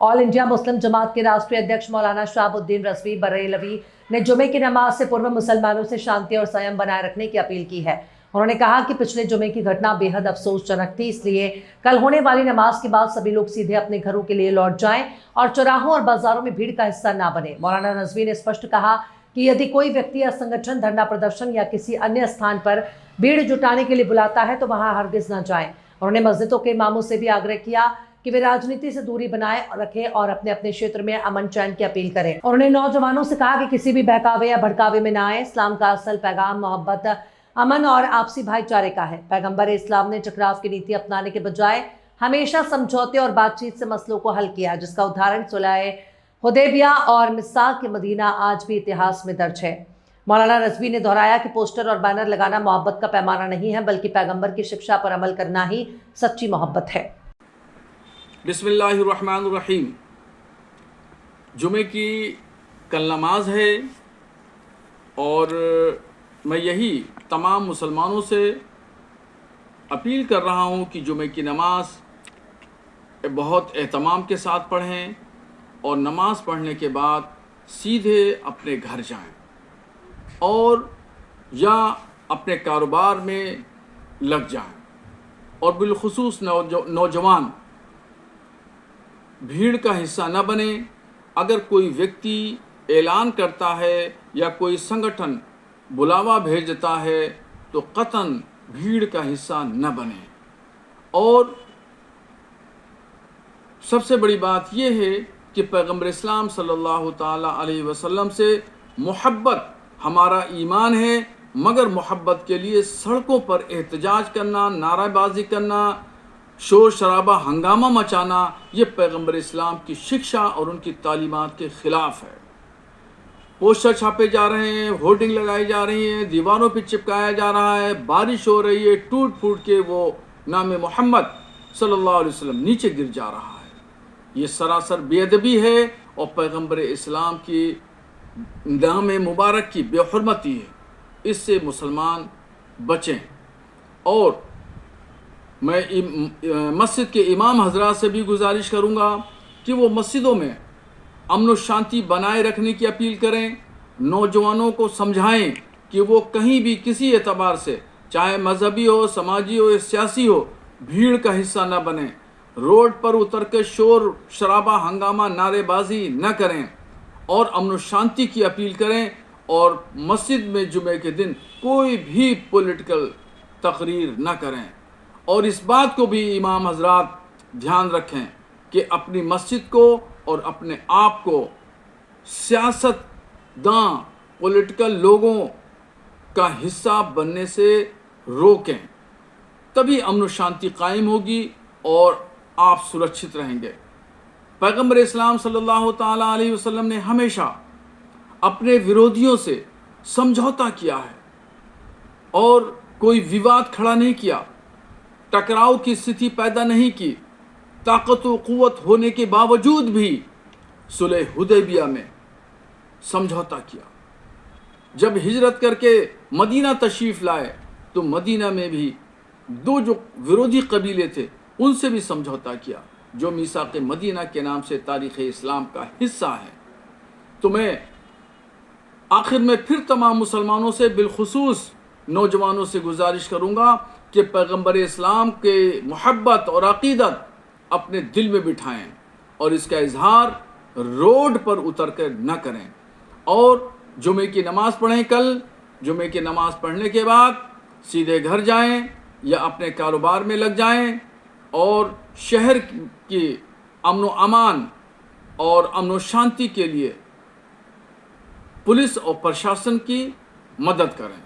All India Muslim जमात के राष्ट्रीय अध्यक्ष मौलाना शहाबुद्दीन रज़वी बरेलवी ने जुमे की नमाज से पूर्व मुसलमानों से शांति और संयम बनाए रखने की अपील की है। उन्होंने कहा कि पिछले जुमे की घटना बेहद अफसोसजनक थी, इसलिए कल होने वाली नमाज के बाद सभी लोग सीधे अपने घरों के लिए लौट जाएं और चौराहों और बाजारों में भीड़ का हिस्सा ना बने। मौलाना रज़वी ने स्पष्ट कहा कि यदि कोई व्यक्ति या संगठन धरना प्रदर्शन या किसी अन्य स्थान पर भीड़ जुटाने के लिए बुलाता है तो वहां हरगिज न जाएं। उन्होंने मस्जिदों के इमामों से भी आग्रह किया कि वे राजनीति से दूरी बनाए रखें और अपने अपने क्षेत्र में अमन चैन की अपील करें। उन्होंने नौजवानों से कहा कि किसी भी बहकावे या भड़कावे में न आए। इस्लाम का असल पैगाम मोहब्बत, अमन और आपसी भाईचारे का है। पैगंबर इस्लाम ने टकराव की नीति अपनाने के बजाय हमेशा समझौते और बातचीत से मसलों को हल किया, जिसका उदाहरण सुलह हुदैबिया और मिसाक मदीना आज भी इतिहास में दर्ज है। मौलाना रज़वी ने दोहराया कि पोस्टर और बैनर लगाना मोहब्बत का पैमाना नहीं है, बल्कि पैगंबर की शिक्षा पर अमल करना ही सच्ची मोहब्बत है। बिस्मिल्लाहिर्रहमानिर्रहीम। जुमे की कल नमाज है और मैं यही तमाम मुसलमानों से अपील कर रहा हूँ कि जुमे की नमाज बहुत एहतमाम के साथ पढ़ें और नमाज पढ़ने के बाद सीधे अपने घर जाएं और या अपने कारोबार में लग जाएं। और बिलखुसूस नौजवान भीड़ का हिस्सा न बने। अगर कोई व्यक्ति ऐलान करता है या कोई संगठन बुलावा भेजता है तो कतन भीड़ का हिस्सा न बने। और सबसे बड़ी बात यह है कि पैगंबर इस्लाम सल्लल्लाहु ताला अलैहि वसल्लम से मोहब्बत हमारा ईमान है, मगर मोहब्बत के लिए सड़कों पर एहतजाज करना, नाराबाजी करना, शोर शराबा हंगामा मचाना, ये पैगंबर इस्लाम की शिक्षा और उनकी तालीमात के ख़िलाफ़ है। पोस्टर छापे जा रहे हैं, होर्डिंग लगाई जा रही हैं, दीवारों पर चिपकाया जा रहा है, बारिश हो रही है, टूट फूट के वो नाम मोहम्मद सल्लल्लाहु अलैहि वसल्लम नीचे गिर जा रहा है। ये सरासर बेअदबी है और पैगंबर इस्लाम की नाम मुबारक की बेहुरमती है। इससे मुसलमान बचें। और मैं मस्जिद के इमाम हजरात से भी गुजारिश करूँगा कि वो मस्जिदों में अमन व शांति बनाए रखने की अपील करें। नौजवानों को समझाएं कि वो कहीं भी किसी एतबार से, चाहे मजहबी हो, समाजी हो या सियासी हो, भीड़ का हिस्सा न बने। रोड पर उतर के शोर शराबा हंगामा नारेबाजी न करें और अमन व शांति की अपील करें। और मस्जिद में जुमे के दिन कोई भी पॉलिटिकल तकरीर न करें। और इस बात को भी इमाम हजरात ध्यान रखें कि अपनी मस्जिद को और अपने आप को सियासतदां पॉलिटिकल लोगों का हिस्सा बनने से रोकें, तभी अमन व शांति कायम होगी और आप सुरक्षित रहेंगे। पैगंबर इस्लाम सल्लल्लाहु ताला अलैहि वसल्लम ने हमेशा अपने विरोधियों से समझौता किया है और कोई विवाद खड़ा नहीं किया, टकराव की स्थिति पैदा नहीं की। ताकत व क़ुव्वत होने के बावजूद भी सुलह हुदैबिया में समझौता किया। जब हिजरत करके मदीना तशरीफ़ लाए तो मदीना में भी दो जो विरोधी कबीले थे उनसे भी समझौता किया, जो मीसाक़ मदीना के नाम से तारीख़ इस्लाम का हिस्सा है। तो मैं आखिर में फिर तमाम मुसलमानों से, बिलखुसूस नौजवानों से गुजारिश करूँगा कि पैगंबर इस्लाम के मोहब्बत और अक़ीदत अपने दिल में बिठाएं और इसका इजहार रोड पर उतर कर न करें। और जुमे की नमाज़ पढ़ें। कल जुमे की नमाज़ पढ़ने के बाद सीधे घर जाएं या अपने कारोबार में लग जाएं और शहर की अमन व अमान और अमन व शांति के लिए पुलिस और प्रशासन की मदद करें।